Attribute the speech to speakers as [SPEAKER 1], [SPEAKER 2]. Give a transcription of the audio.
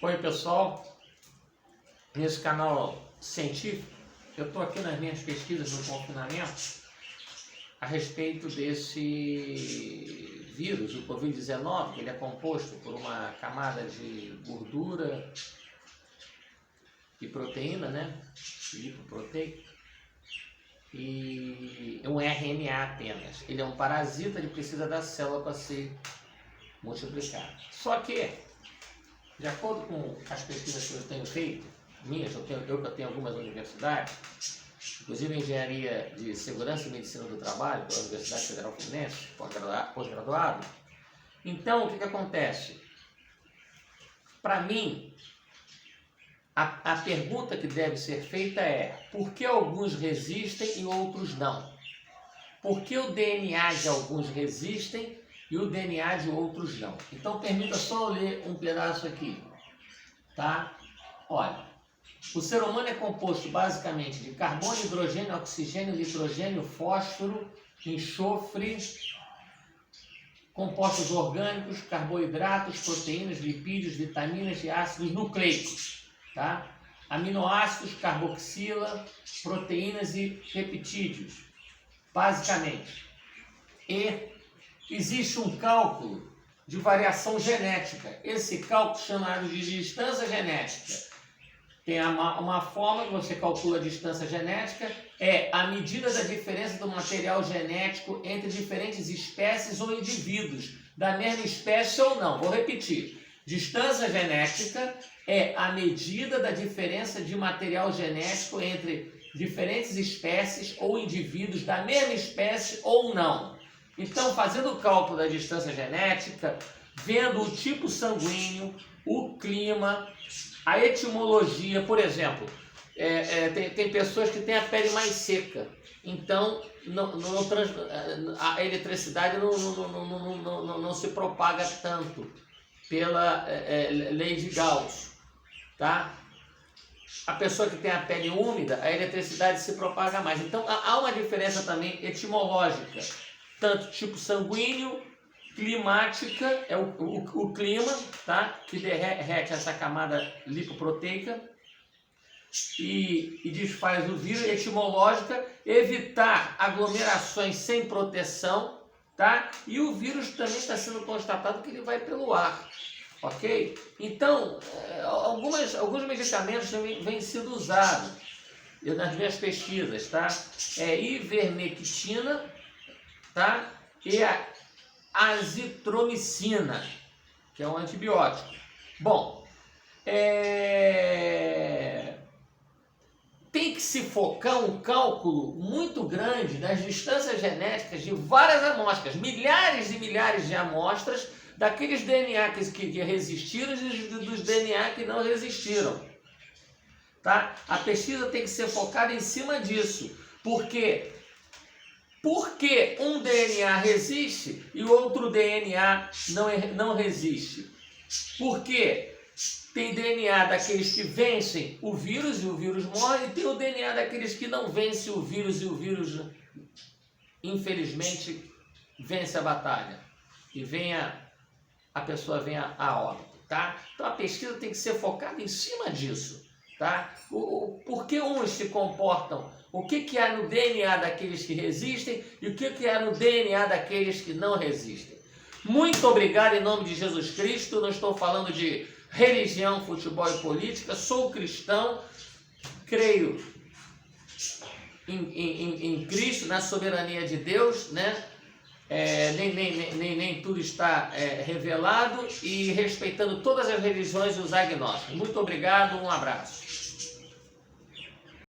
[SPEAKER 1] Oi pessoal, nesse canal científico, eu estou aqui nas minhas pesquisas no confinamento a respeito desse vírus, o Covid-19, que ele é composto por uma camada de gordura e proteína, né? Lipoproteico, e é um RNA apenas. Ele é um parasita, ele precisa da célula para se multiplicar. Só que, de acordo com as pesquisas que eu tenho feito, eu tenho algumas universidades, inclusive Engenharia de Segurança e Medicina do Trabalho, pela Universidade Federal Fluminense, pós-graduado. Então, o que acontece? Para mim, a pergunta que deve ser feita é: por que alguns resistem e outros não? Por que o DNA de alguns resistem e o DNA de outros não? Então, permita só eu ler um pedaço aqui, tá? Olha, o ser humano é composto basicamente de carbono, hidrogênio, oxigênio, nitrogênio, fósforo, enxofre, compostos orgânicos, carboidratos, proteínas, lipídios, vitaminas e ácidos nucleicos, tá? Aminoácidos, carboxila, proteínas e peptídeos, basicamente. E existe um cálculo de variação genética. Esse cálculo chamado de distância genética. Tem uma forma que você calcula a distância genética, é a medida da diferença do material genético entre diferentes espécies ou indivíduos, da mesma espécie ou não. Vou repetir. Distância genética é a medida da diferença de material genético entre diferentes espécies ou indivíduos da mesma espécie ou não. Então, fazendo o cálculo da distância genética, vendo o tipo sanguíneo, o clima, a etimologia, por exemplo, tem pessoas que têm a pele mais seca, então a eletricidade não se propaga tanto pela lei de Gauss, tá? A pessoa que tem a pele úmida, a eletricidade se propaga mais. Então há uma diferença também etimológica, tanto tipo sanguíneo, climática, é o clima, tá? Que derrete essa camada lipoproteica e desfaz o vírus. Etimológica, evitar aglomerações sem proteção, tá? E o vírus também está sendo constatado que ele vai pelo ar, ok? Então, alguns medicamentos vêm sendo usados nas minhas pesquisas, tá? Ivermectina, tá? E a azitromicina, que é um antibiótico. Bom, tem que se focar um cálculo muito grande das distâncias genéticas de várias amostras, milhares e milhares de amostras, daqueles DNA que resistiram e dos DNA que não resistiram. Tá? A pesquisa tem que ser focada em cima disso, porque um DNA resiste e o outro DNA não resiste? Porque tem DNA daqueles que vencem o vírus e o vírus morre, e tem o DNA daqueles que não vencem o vírus e o vírus, infelizmente, vence a batalha. E a pessoa vem a óbito, tá? Então a pesquisa tem que ser focada em cima disso, tá? Por que uns se comportam? O que há no DNA daqueles que resistem e o que há no DNA daqueles que não resistem? Muito obrigado em nome de Jesus Cristo. Não estou falando de religião, futebol e política. Sou cristão, creio em Cristo, na soberania de Deus, né? Nem tudo está revelado, e respeitando todas as religiões e os agnósticos. Muito obrigado, um abraço.